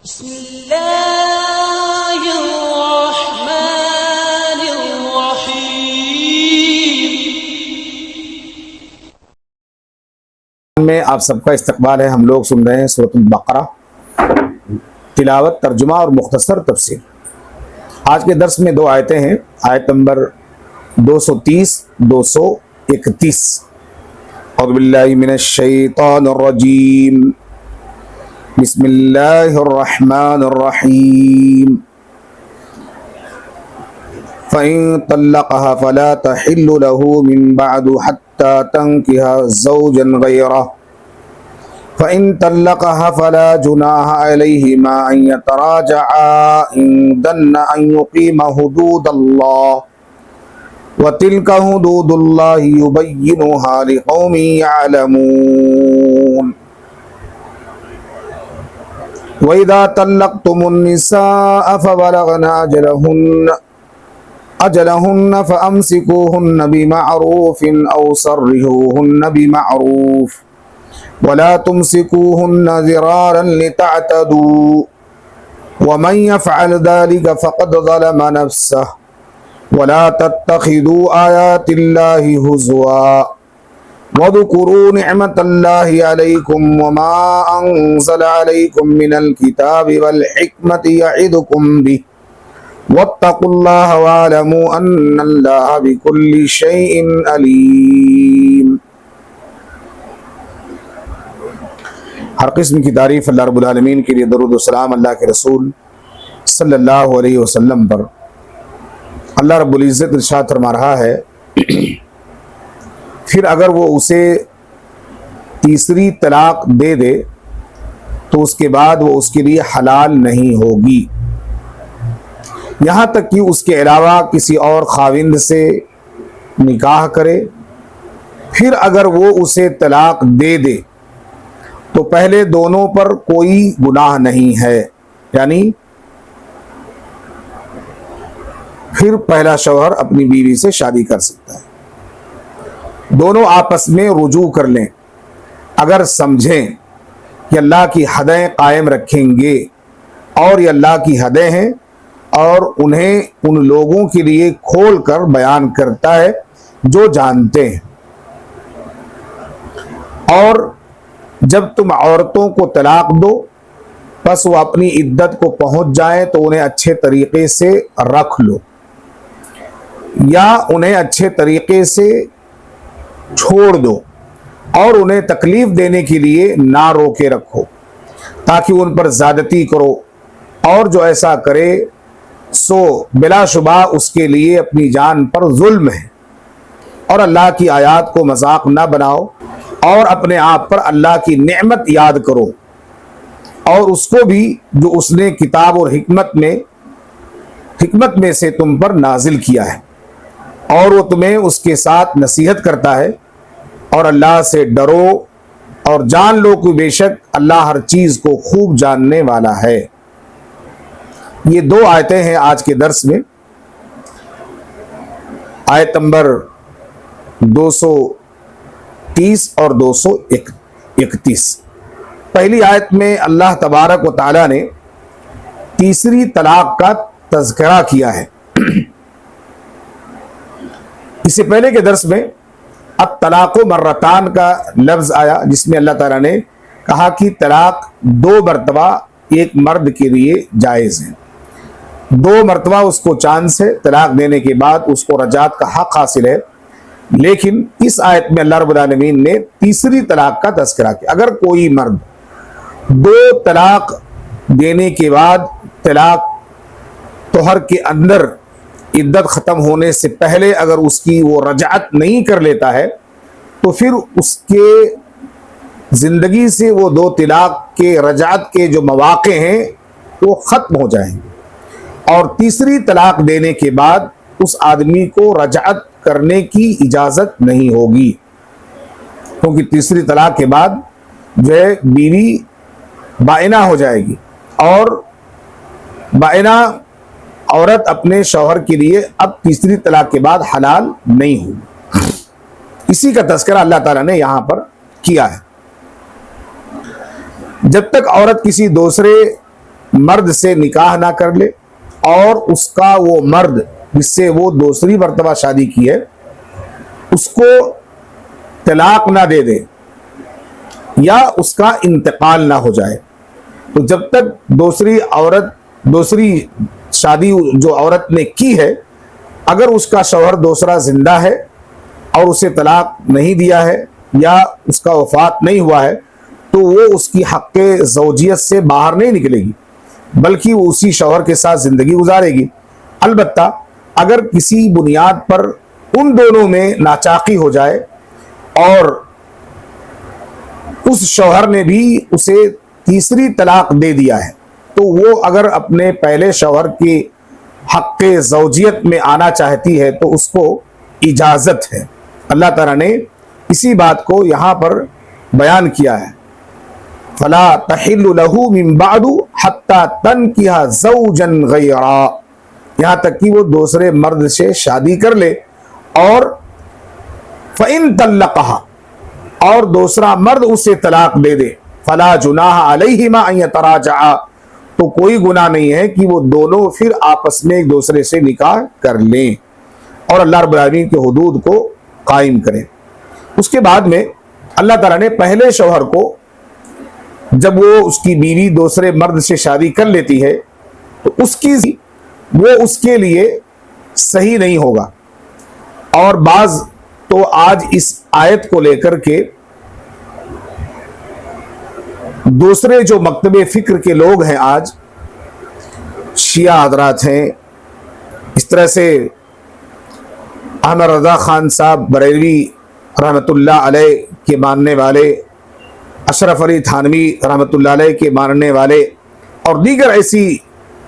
بسم اللہ الرحمن الرحیم میں آپ سب کا استقبال ہے۔ ہم لوگ سن رہے ہیں سورۃ البقرہ، تلاوت، ترجمہ اور مختصر تفسیر۔ آج کے درس میں دو آیتیں ہیں، آیت نمبر 230 231۔ اعوذ باللہ من الشیطان الرجیم، بسم اللہ الرحمن الرحیم۔ فَإِن طَلَّقَهَا فَلَا تَحِلُّ لَهُ مِن بَعْدُ حَتَّى تَنكِحَ زَوْجًا غَيْرَهُ فَإِن طَلَّقَهَا فَلَا جُنَاحَ عَلَيْهِمَا أَن يَتَرَاجَعَا إِن ظَنَّا أَن يُقِيمَا حُدُودَ اللَّهِ وَتِلْكَ حُدُودُ اللَّهِ يُبَيِّنُهَا لِقَوْمٍ يَعْلَمُونَ۔ وَإِذَا طَلَّقْتُمُ النِّسَاءَ فَبَلَغْنَ أَجَلَهُنَّ فَأَمْسِكُوهُنَّ بِمَعْرُوفٍ أَوْ سَرِّحُوهُنَّ بِمَعْرُوفٍ وَلَا تُمْسِكُوهُنَّ ضِرَارًا لِتَعْتَدُوا وَمَنْ يَفْعَلْ ذَلِكَ فَقَدْ ظَلَمَ نَفْسَهُ وَلَا تَتَّخِذُوا آيَاتِ اللَّهِ هُزُوًا وَاذْكُرُوا نِعْمَةَ اللَّهِ عَلَيْكُمْ وَمَا أَنزَلَ عَلَيْكُمْ مِنَ الْكِتَابِ وَالْحِكْمَةِ يَعِظُكُمْ بِهِ وَاتَّقُوا اللَّهَ وَاعْلَمُوا أَنَّ اللَّهَ بِكُلِّ شَيْءٍ عَلِيمٌ۔ ہر قسم کی تعریف اللہ رب العالمین کے لیے، درود و سلام اللہ کے رسول صلی اللہ علیہ وسلم پر۔ اللہ رب العزت ارشاد فرما رہا ہے، پھر اگر وہ اسے تیسری طلاق دے دے تو اس کے بعد وہ اس کے لیے حلال نہیں ہوگی، یہاں تک کہ اس کے علاوہ کسی اور خاوند سے نکاح کرے۔ پھر اگر وہ اسے طلاق دے دے تو پہلے دونوں پر کوئی گناہ نہیں ہے، یعنی پھر پہلا شوہر اپنی بیوی سے شادی کر سکتا ہے، دونوں آپس میں رجوع کر لیں اگر سمجھیں کہ اللہ کی حدیں قائم رکھیں گے، اور یہ اللہ کی حدیں ہیں اور انہیں ان لوگوں کے لیے کھول کر بیان کرتا ہے جو جانتے ہیں۔ اور جب تم عورتوں کو طلاق دو پس وہ اپنی عدت کو پہنچ جائیں تو انہیں اچھے طریقے سے رکھ لو، یا انہیں اچھے طریقے سے چھوڑ دو، اور انہیں تکلیف دینے کے لیے نہ روکے رکھو تاکہ ان پر زیادتی کرو، اور جو ایسا کرے سو بلا شبہ اس کے لیے اپنی جان پر ظلم ہے۔ اور اللہ کی آیات کو مذاق نہ بناؤ، اور اپنے آپ پر اللہ کی نعمت یاد کرو، اور اس کو بھی جو اس نے کتاب اور حکمت میں سے تم پر نازل کیا ہے، اور وہ تمہیں اس کے ساتھ نصیحت کرتا ہے۔ اور اللہ سے ڈرو اور جان لو کہ بے شک اللہ ہر چیز کو خوب جاننے والا ہے۔ یہ دو آیتیں ہیں آج کے درس میں، آیت نمبر 230 اور 231۔ پہلی آیت میں اللہ تبارک و تعالی نے تیسری طلاق کا تذکرہ کیا ہے۔ اس سے پہلے کے درس میں الطلاق مرتان کا لفظ آیا، جس میں اللہ تعالیٰ نے کہا کہ طلاق دو مرتبہ ایک مرد کے لیے جائز ہے، دو مرتبہ اس کو چانس ہے، طلاق دینے کے بعد اس کو رجعت کا حق حاصل ہے۔ لیکن اس آیت میں اللہ رب العالمین نے تیسری طلاق کا تذکرہ کیا۔ اگر کوئی مرد دو طلاق دینے کے بعد طلاق طہر کے اندر عدت ختم ہونے سے پہلے اگر اس کی وہ رجعت نہیں کر لیتا ہے تو پھر اس کے زندگی سے وہ دو طلاق کے رجعت کے جو مواقع ہیں وہ ختم ہو جائیں گے، اور تیسری طلاق دینے کے بعد اس آدمی کو رجعت کرنے کی اجازت نہیں ہوگی، کیونکہ تیسری طلاق کے بعد جو ہے بیوی بائنہ ہو جائے گی، اور بائنہ عورت اپنے شوہر کے لیے اب تیسری طلاق کے بعد حلال نہیں ہوگی۔ اسی کا تذکرہ اللہ تعالیٰ نے یہاں پر کیا ہے۔ جب تک عورت کسی دوسرے مرد سے نکاح نہ کر لے اور اس کا وہ مرد جس سے وہ دوسری مرتبہ شادی کی ہے اس کو طلاق نہ دے دے یا اس کا انتقال نہ ہو جائے، تو جب تک دوسری شادی جو عورت نے کی ہے اگر اس کا شوہر دوسرا زندہ ہے اور اسے طلاق نہیں دیا ہے یا اس کا وفات نہیں ہوا ہے تو وہ اس کی حق زوجیت سے باہر نہیں نکلے گی بلکہ وہ اسی شوہر کے ساتھ زندگی گزارے گی۔ البتہ اگر کسی بنیاد پر ان دونوں میں ناچاقی ہو جائے اور اس شوہر نے بھی اسے تیسری طلاق دے دیا ہے تو وہ اگر اپنے پہلے شوہر کی حق زوجیت میں آنا چاہتی ہے تو اس کو اجازت ہے۔ اللہ تعالیٰ نے اسی بات کو یہاں پر بیان کیا ہے، فلا تحل له من بعد حتى تنكح زوجا غيرا، یہاں تک کہ وہ دوسرے مرد سے شادی کر لے، اور فإن طلقها، اور دوسرا مرد اسے طلاق دے دے، فلا جناح علیہما ان یتراجعا، تو کوئی گناہ نہیں ہے کہ وہ دونوں پھر آپس میں ایک دوسرے سے نکاح کر لیں اور اللہ رب العالمین کے حدود کو قائم کریں۔ اس کے بعد میں اللہ تعالیٰ نے پہلے شوہر کو جب وہ اس کی بیوی دوسرے مرد سے شادی کر لیتی ہے تو وہ اس کے لیے صحیح نہیں ہوگا، اور بعض تو آج اس آیت کو لے کر کے دوسرے جو مکتب فکر کے لوگ ہیں، آج شیعہ حضرات ہیں، اس طرح سے احمد رضا خان صاحب بریلوی رحمۃ اللہ علیہ کے ماننے والے، اشرف علی تھانوی رحمۃ اللہ علیہ کے ماننے والے، اور دیگر ایسی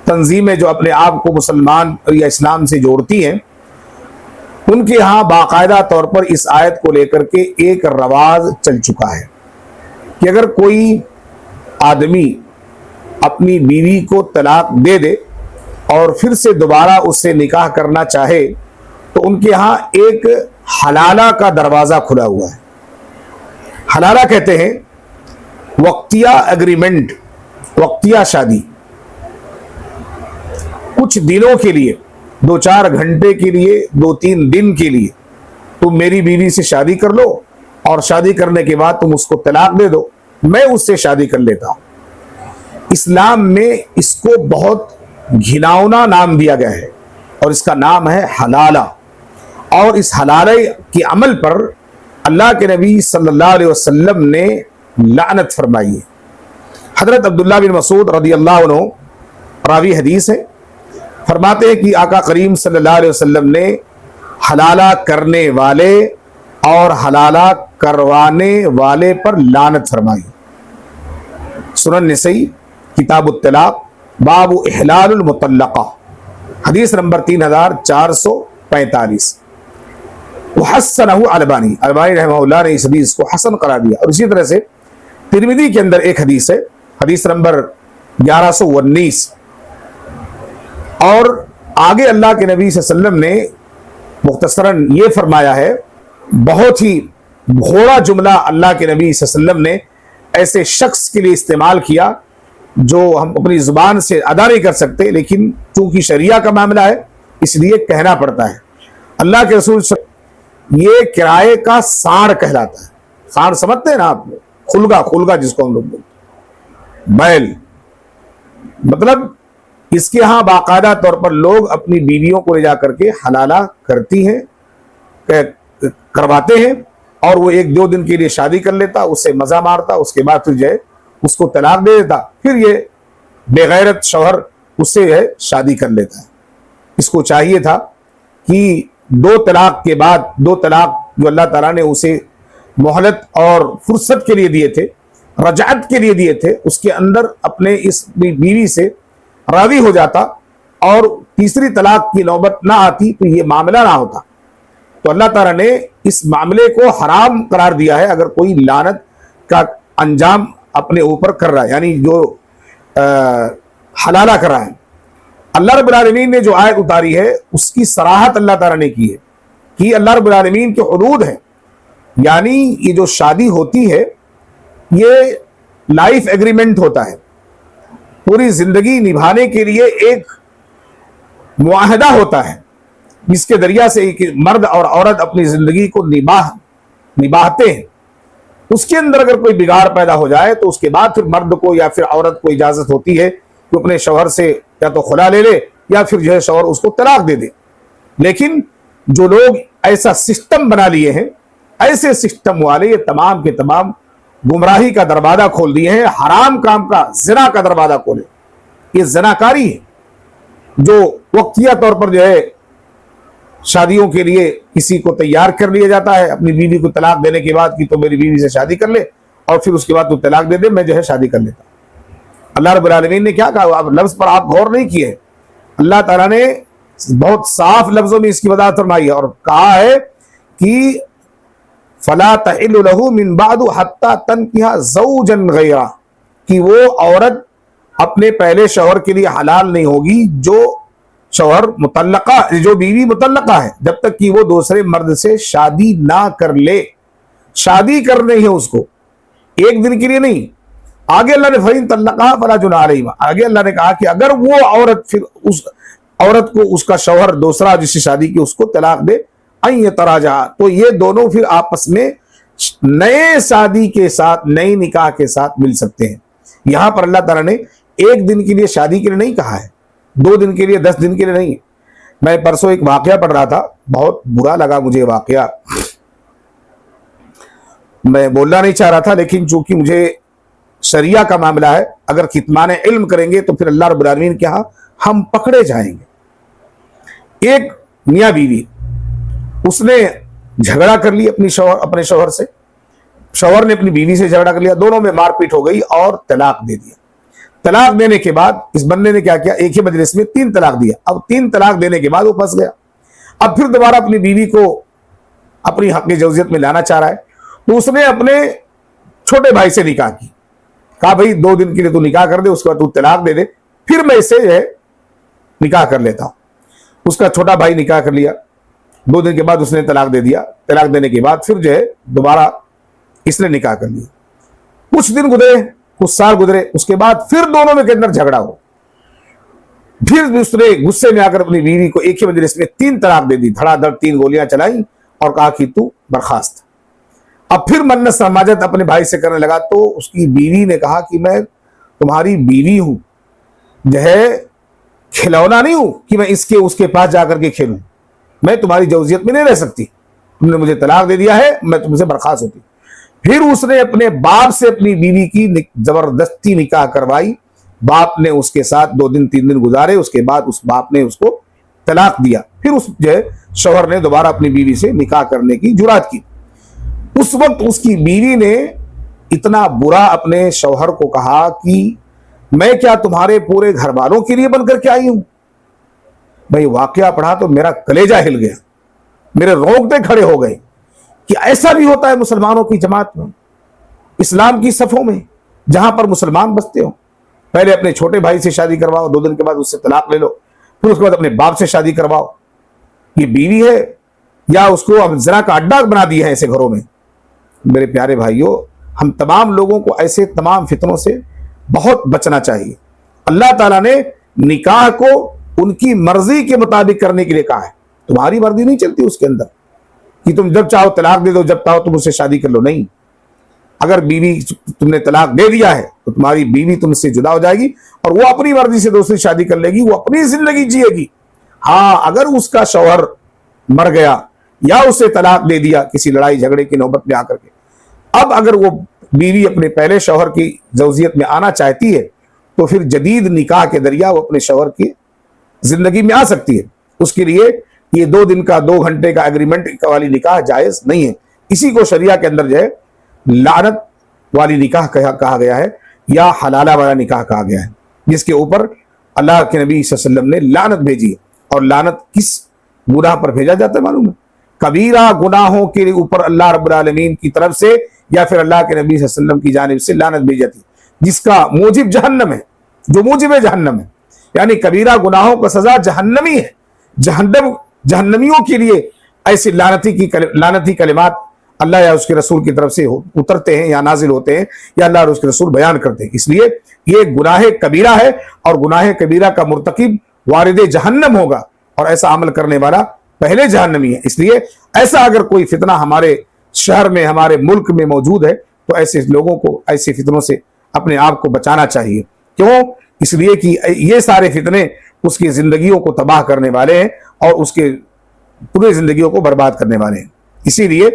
تنظیمیں جو اپنے آپ کو مسلمان یا اسلام سے جوڑتی ہیں، ان کے ہاں باقاعدہ طور پر اس آیت کو لے کر کے ایک رواج چل چکا ہے کہ اگر کوئی آدمی اپنی بیوی کو طلاق دے دے اور پھر سے دوبارہ اس سے نکاح کرنا چاہے تو ان کے ہاں ایک حلالہ کا دروازہ کھلا ہوا ہے۔ حلالہ کہتے ہیں وقتیہ ایگریمنٹ، وقتیہ شادی، کچھ دنوں کے لیے، 2-4 گھنٹے کے لیے، 2-3 دن کے لیے تم میری بیوی سے شادی کر لو اور شادی کرنے کے بعد تم اس کو طلاق دے دو، میں اس سے شادی کر لیتا ہوں۔ اسلام میں اس کو بہت گھناؤنا نام دیا گیا ہے اور اس کا نام ہے حلالہ، اور اس حلالہ کے عمل پر اللہ کے نبی صلی اللہ علیہ وسلم نے لعنت فرمائی ہے۔ حضرت عبداللہ بن مسعود رضی اللہ عنہ راوی حدیث ہے، فرماتے ہیں کہ آقا کریم صلی اللہ علیہ وسلم نے حلالہ کرنے والے اور حلالہ کروانے والے پر لعنت فرمائی۔ سنن نسائی کتاب الطلاق باب احلال المطلقہ حدیث نمبر 3445، وحسنہ البانی رحمہ اللہ نے اس حدیث کو حسن قرار دیا۔ اور اسی طرح سے ترمذی کے اندر ایک حدیث ہے، حدیث نمبر 1119، اور آگے اللہ کے نبی صلی اللہ علیہ وسلم نے مختصراً یہ فرمایا ہے، بہت ہی گھوڑا جملہ اللہ کے نبی صلی اللہ علیہ وسلم نے ایسے شخص کے لیے استعمال کیا جو ہم اپنی زبان سے ادا نہیں کر سکتے، لیکن چونکہ شریعہ کا معاملہ ہے اس لیے کہنا پڑتا ہے۔ اللہ کے رسول یہ کرائے کا ساڑ کہلاتا ہے۔ ساڑ سمجھتے ہیں نا آپ، خلگا جس کو ہم لوگ بولتے ہیں، بیل، مطلب اس کے ہاں باقاعدہ طور پر لوگ اپنی بیویوں کو لے جا کر کے حلالہ کرتی ہیں، کرواتے ہیں، اور وہ 1-2 دن کے لیے شادی کر لیتا، اس سے مزہ مارتا، اس کے بعد پھر جو ہے اس کو طلاق دے دیتا، پھر یہ بے غیرت شوہر اس سے ہے شادی کر لیتا ہے۔ اس کو چاہیے تھا کہ 2 طلاق کے بعد، 2 طلاق جو اللہ تعالیٰ نے اسے مہلت اور فرصت کے لیے دیے تھے، رجعت کے لیے دیے تھے، اس کے اندر اپنے اس بیوی سے راضی ہو جاتا اور تیسری طلاق کی نوبت نہ آتی تو یہ معاملہ نہ ہوتا۔ تو اللہ تعالیٰ نے اس معاملے کو حرام قرار دیا ہے اگر کوئی لعنت کا انجام اپنے اوپر کر رہا ہے، یعنی جو حلالہ کر رہا ہے۔ اللہ رب العالمین نے جو آیت اتاری ہے اس کی صراحت اللہ تعالیٰ نے کی ہے کہ اللہ رب العالمین کے حدود ہیں، یعنی یہ جو شادی ہوتی ہے یہ لائف ایگریمنٹ ہوتا ہے، پوری زندگی نبھانے کے لیے ایک معاہدہ ہوتا ہے جس کے ذریعہ سے ایک مرد اور عورت اپنی زندگی کو نبھاتے ہیں. اس کے اندر اگر کوئی بگاڑ پیدا ہو جائے تو اس کے بعد پھر مرد کو یا پھر عورت کو اجازت ہوتی ہے کہ اپنے شوہر سے یا تو خلا لے لے یا پھر جو ہے شوہر اس کو طلاق دے دے. لیکن جو لوگ ایسا سسٹم بنا لیے ہیں، ایسے سسٹم والے یہ تمام کے تمام گمراہی کا دروازہ کھول دیے ہیں، حرام کام کا، زنا کا دروازہ کھولے. یہ زناکاری ہے جو وقتیہ طور پر جو ہے شادیوں کے لیے کسی کو تیار کر لیا جاتا ہے اپنی بیوی کو طلاق دینے کے بعد کہ تو میری بیوی سے شادی کر لے اور پھر اس کے بعد تو طلاق دے دے، میں جو ہے شادی کر لیتا. اللہ رب العالمین نے کیا کہا؟ لفظ پر آپ غور نہیں کیے. اللہ تعالیٰ نے بہت صاف لفظوں میں اس کی وضاحت فرمائی ہے اور کہا ہے کہ فَلَا تَحِلُّ لَهُ مِن بَعْدُ حَتَّى تَنكِحَ زَوْجًا غَيْرَهُ، کہ وہ عورت اپنے پہلے شوہر کے لیے حلال نہیں ہوگی جو شوہر مطلقہ، جو بیوی مطلقہ ہے، جب تک کہ وہ دوسرے مرد سے شادی نہ کر لے. شادی کرنی ہے اس کو، ایک دن کے لیے نہیں. آگے اللہ نے فَإِن طَلَّقَهَا فَلَا جُنَاحَ عَلَيْهِمَا، آگے اللہ نے کہا کہ اگر وہ عورت پھر اس عورت کو اس کا شوہر دوسرا جس سے شادی کی اس کو طلاق دے أَن يَتَرَاجَعَا، تو یہ دونوں پھر آپس میں نئے شادی کے ساتھ، نئی نکاح کے ساتھ مل سکتے ہیں. یہاں پر اللہ تعالیٰ نے ایک دن کے لیے شادی کے لیے نہیں کہا ہے، 2 دن کے لیے، 10 دن کے لیے نہیں. میں پرسوں ایک واقعہ پڑھ رہا تھا، بہت برا لگا مجھے واقعہ، میں بولنا نہیں چاہ رہا تھا لیکن چونکہ مجھے شریعہ کا معاملہ ہے، اگر کتمان علم کریں گے تو پھر اللہ رب العالمین کے ہاں ہم پکڑے جائیں گے. ایک میاں بیوی، اس نے جھگڑا کر لی اپنے شوہر سے، شوہر نے اپنی بیوی سے جھگڑا کر لیا، دونوں میں مار پیٹ ہو گئی اور طلاق دے دیا. طلاق دینے کے بعد اس بندے نے کیا کیا؟ ایک ہی مجلس میں 3 طلاق دیا. اب 3 طلاق دینے کے بعد وہ پھنس گیا. اب پھر دوبارہ اپنی بیوی کو اپنی حق جوزیت میں لانا چاہ رہا ہے، تو اس نے اپنے چھوٹے بھائی سے نکاح کی. کہا بھائی 2 دن کے لیے تو نکاح کر دے، اس کے بعد تو طلاق دے دے، پھر میں اسے جو ہے نکاح کر لیتا ہوں. اس کا چھوٹا بھائی نکاح کر لیا، 2 دن کے بعد اس نے طلاق دے دیا. طلاق دینے کے بعد پھر جو ہے دوبارہ اس نے نکاح کر لیا. کچھ دن گزرے، کچھ سال گزرے، اس کے بعد پھر دونوں میں کے اندر جھگڑا ہو. پھر اس نے غصے میں آ کر اپنی بیوی کو ایک ہی مجلس میں 3 طلاق دے دی، دھڑا دھڑ 3 گولیاں چلائیں اور کہا کہ تو برخاست. اب پھر منت سماجت اپنے بھائی سے کرنے لگا تو اس کی بیوی نے کہا کہ میں تمہاری بیوی ہوں، جو ہے کھلونا نہیں ہوں کہ میں اس کے پاس جا کر کے کھیلوں، میں تمہاری جوزیت میں نہیں رہ سکتی، تم نے مجھے طلاق دے دیا ہے، میں تم سے برخاست ہوتی. پھر اس نے اپنے باپ سے اپنی بیوی کی زبردستی نکاح کروائی. باپ نے اس کے ساتھ 2 دن 3 دن گزارے، اس کے بعد اس باپ نے اس کو طلاق دیا. پھر اس جو ہے شوہر نے دوبارہ اپنی بیوی سے نکاح کرنے کی جرات کی. اس وقت اس کی بیوی نے اتنا برا اپنے شوہر کو کہا کہ میں کیا تمہارے پورے گھر والوں کے لیے بن کر کے آئی ہوں؟ میں واقعہ پڑھا تو میرا کلیجہ ہل گیا، میرے رونگٹے کھڑے ہو گئے کہ ایسا بھی ہوتا ہے مسلمانوں کی جماعت میں، اسلام کی صفوں میں، جہاں پر مسلمان بستے ہوں. پہلے اپنے چھوٹے بھائی سے شادی کرواؤ، 2 دن کے بعد اس سے طلاق لے لو، پھر اس کے بعد اپنے باپ سے شادی کرواؤ. یہ بیوی ہے یا اس کو اب زنا کا اڈا بنا دیا ہے ایسے گھروں میں. میرے پیارے بھائیوں، ہم تمام لوگوں کو ایسے تمام فتنوں سے بہت بچنا چاہیے. اللہ تعالیٰ نے نکاح کو ان کی مرضی کے مطابق کرنے کے لیے کہا ہے. تمہاری مرضی نہیں چلتی اس کے اندر کہ تم جب چاہو طلاق دے دو، جب چاہو تم اس سے شادی کر لو. نہیں، اگر بیوی تم نے طلاق دے دیا ہے تو تمہاری بیوی تم سے جدا ہو جائے گی اور وہ اپنی مرضی سے دوسری شادی کر لے گی، وہ اپنی زندگی جیے گی. ہاں، اگر اس کا شوہر مر گیا یا اسے طلاق دے دیا کسی لڑائی جھگڑے کی نوبت میں آ کر کے، اب اگر وہ بیوی اپنے پہلے شوہر کی زوجیت میں آنا چاہتی ہے تو پھر جدید نکاح کے ذریعہ وہ اپنے شوہر کی زندگی میں آ سکتی ہے. اس کے لیے یہ 2 دن کا 2 گھنٹے کا ایگریمنٹ والی نکاح جائز نہیں ہے. اسی کو شریعہ کے اندر جو ہے لعنت والی نکاح کہا گیا ہے یا حلالہ والا نکاح کہا گیا ہے، جس کے اوپر اللہ کے نبی صلی اللہ علیہ وسلم نے لعنت بھیجی ہے. اور لعنت کس گناہ پر بھیجا جاتا ہے معلوم ہے؟ کبیرہ گناہوں کے اوپر اللہ رب العالمین کی طرف سے یا پھر اللہ کے نبی صلی اللہ علیہ وسلم کی جانب سے لعنت بھیجی جاتی ہے، جس کا موجب جہنم ہے، جو موجب جہنم ہے. یعنی کبیرہ گناہوں کا سزا جہنمی ہے. جہنمیوں کے لیے ایسی لعنتی کلمات اللہ یا اس کے رسول کی طرف سے اترتے ہیں یا نازل ہوتے ہیں یا اللہ اور اس کے رسول بیان کرتے ہیں. اس لیے یہ گناہ کبیرہ ہے اور گناہ کبیرہ کا مرتکب وارد جہنم ہوگا اور ایسا عمل کرنے والا پہلے جہنمی ہے. اس لیے ایسا اگر کوئی فتنہ ہمارے شہر میں ہمارے ملک میں موجود ہے تو ایسے لوگوں کو ایسے فتنوں سے اپنے آپ کو بچانا چاہیے. کیوں؟ اس لیے کہ یہ سارے فتنے اس کی زندگیوں کو تباہ کرنے والے ہیں اور اس کے پورے زندگیوں کو برباد کرنے والے ہیں. اسی لیے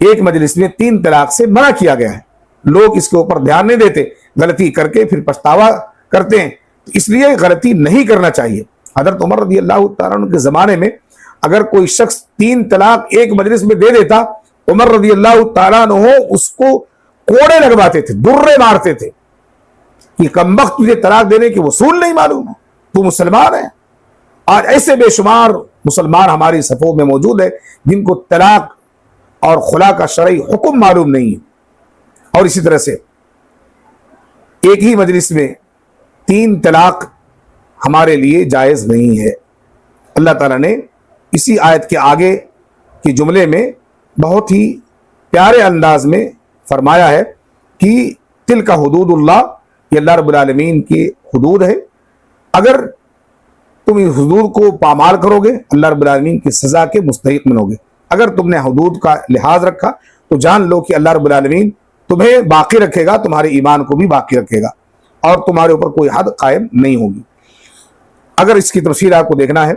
ایک مجلس میں 3 طلاق سے منع کیا گیا ہے. لوگ اس کے اوپر دھیان نہیں دیتے، غلطی کر کے پھر پچھتاوا کرتے ہیں. اس لیے غلطی نہیں کرنا چاہیے. حضرت عمر رضی اللہ تعالیٰ عنہ کے زمانے میں اگر کوئی شخص 3 طلاق ایک مجلس میں دے دیتا، عمر رضی اللہ تعالیٰ عنہ اس کو کوڑے لگواتے تھے، درے مارتے تھے کہ کمبخت تجھے طلاق دینے کے اصول نہیں معلوم ہے، تو مسلمان ہے. آج ایسے بے شمار مسلمان ہماری صفوں میں موجود ہے جن کو طلاق اور خلا کا شرعی حکم معلوم نہیں ہے. اور اسی طرح سے ایک ہی مجلس میں 3 طلاق ہمارے لیے جائز نہیں ہے. اللہ تعالیٰ نے اسی آیت کے آگے کے جملے میں بہت ہی پیارے انداز میں فرمایا ہے کہ تلک حدود اللہ، یہ اللہ رب العالمین کی حدود ہے. اگر تم اس حدود کو پامال کرو گے اللہ رب العالمین کی سزا کے مستحق بنو گے. اگر تم نے حدود کا لحاظ رکھا تو جان لو کہ اللہ رب العالمین تمہیں باقی رکھے گا، تمہارے ایمان کو بھی باقی رکھے گا اور تمہارے اوپر کوئی حد قائم نہیں ہوگی. اگر اس کی تفصیل آپ کو دیکھنا ہے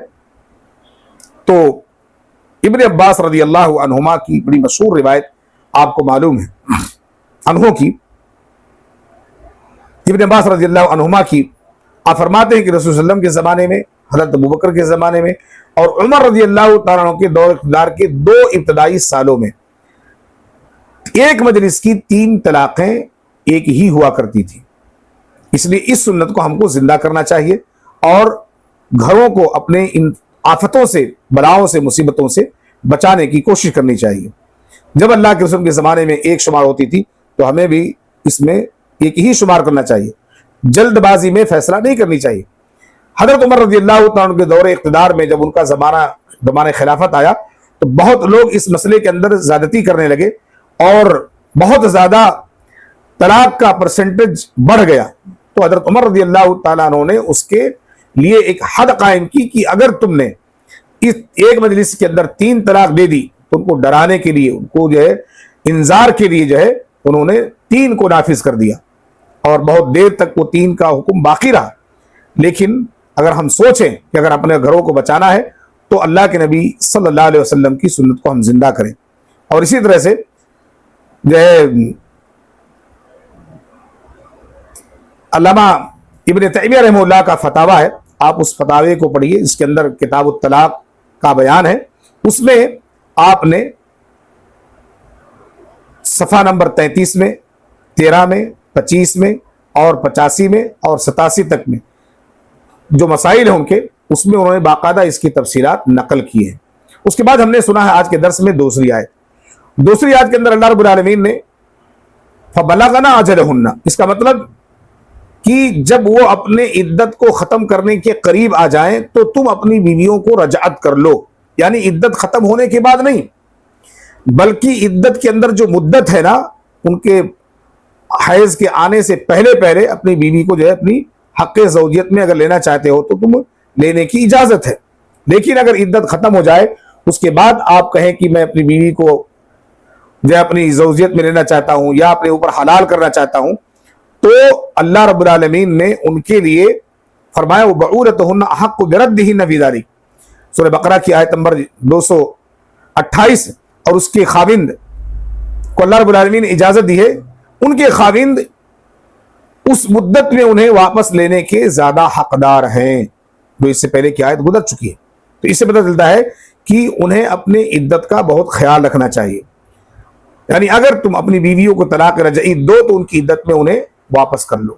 تو ابن عباس رضی اللہ عنہما کی بڑی مشہور روایت آپ کو معلوم ہے انہوں کی. ابن عباس رضی اللہ عنہما کی آپ فرماتے ہیں کہ رسول صلی اللہ علیہ وسلم کے زمانے میں، حضرت ابوبکر کے زمانے میں اور عمر رضی اللہ تعالیٰ عنہ کے دور اقتدار کے 2 ابتدائی سالوں میں ایک مجلس کی 3 طلاقیں ایک ہی ہوا کرتی تھی. اس لیے اس سنت کو ہم کو زندہ کرنا چاہیے اور گھروں کو اپنے ان آفتوں سے، بلاؤں سے، مصیبتوں سے بچانے کی کوشش کرنی چاہیے. جب اللہ کے رسول کے زمانے میں ایک شمار ہوتی تھی تو ہمیں بھی اس میں ایک ہی شمار کرنا چاہیے. جلد بازی میں فیصلہ نہیں کرنی چاہیے. حضرت عمر رضی اللہ تعالیٰ کے دور اقتدار میں جب ان کا زمانہ خلافت آیا تو بہت لوگ اس مسئلے کے اندر زیادتی کرنے لگے اور بہت زیادہ طلاق کا پرسنٹیج بڑھ گیا. تو حضرت عمر رضی اللہ تعالیٰ عنہ نے اس کے لیے ایک حد قائم کی کہ اگر تم نے اس ایک مجلس کے اندر 3 طلاق دے دی تو ان کو ڈرانے کے لیے، ان کو جو ہے انذار کے لیے جو ہے انہوں نے 3 کو نافذ کر دیا اور بہت دیر تک وہ 3 کا حکم باقی رہا. لیکن اگر ہم سوچیں کہ اگر اپنے گھروں کو بچانا ہے تو اللہ کے نبی صلی اللہ علیہ وسلم کی سنت کو ہم زندہ کریں. اور اسی طرح سے جو ہے علامہ ابن تیمیہ رحمہ اللہ کا فتاویٰ ہے، آپ اس فتاوے کو پڑھیے، اس کے اندر کتاب الطلاق کا بیان ہے. اس میں آپ نے صفحہ نمبر 33 میں، 13 میں، 25 میں اور 85 میں اور 87 تک میں جو مسائل ہیں ان کے، اس میں انہوں نے باقاعدہ اس کی تفصیلات نقل کی ہیں. اس کے بعد ہم نے سنا ہے آج کے درس میں دوسری آیت کے اندر اللہ رب العالمین نے فَبَلَغْنَا أَجَلَهُنَّ، اس کا مطلب کہ جب وہ اپنے عدت کو ختم کرنے کے قریب آ جائیں تو تم اپنی بیویوں کو رجعت کر لو. یعنی عدت ختم ہونے کے بعد نہیں، بلکہ عدت کے اندر جو مدت ہے نا، ان کے حیض کے آنے سے پہلے اپنی بیوی کو جو ہے اپنی حق زوجیت میں اگر لینا چاہتے ہو تو تم لینے کی اجازت ہے. لیکن اگر عدت ختم ہو جائے اس کے بعد آپ کہیں کہ میں اپنی بیوی کو جو ہے اپنی زوجیت میں لینا چاہتا ہوں یا اپنے اوپر حلال کرنا چاہتا ہوں، تو اللہ رب العالمین نے ان کے لیے فرمایا وَبَعُولَتُهُنَّ أَحَقُّ بِرَدِّهِنَّ فِي ذَلِكَ، سورہ بقرہ کی آیت نمبر 228. اور اس کے خاوند کو اللہ رب العالمین نے اجازت دی ہے، ان کے خاوند اس مدت میں انہیں واپس لینے کے زیادہ حقدار ہیں، جو اس سے پہلے کی آیت گزر چکی ہے. تو اس سے پتہ چلتا ہے کہ انہیں اپنے عدت کا بہت خیال رکھنا چاہیے. یعنی اگر تم اپنی بیویوں کو طلاق رجعی دو تو ان کی عدت میں انہیں واپس کر لو،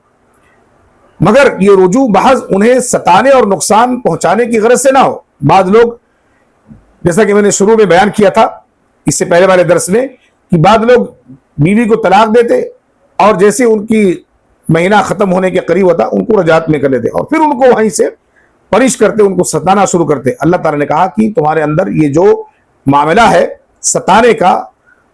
مگر یہ رجوع محض انہیں ستانے اور نقصان پہنچانے کی غرض سے نہ ہو. بعض لوگ، جیسا کہ میں نے شروع میں بیان کیا تھا اس سے پہلے والے درس میں، کہ بعض لوگ بیوی کو طلاق دیتے اور جیسے ان کی مہینہ ختم ہونے کے قریب ہوتا ان کو رجعت میں کر لیتے اور پھر ان کو وہیں سے پنش کرتے، ان کو ستانا شروع کرتے. اللہ تعالیٰ نے کہا کہ تمہارے اندر یہ جو معاملہ ہے ستانے کا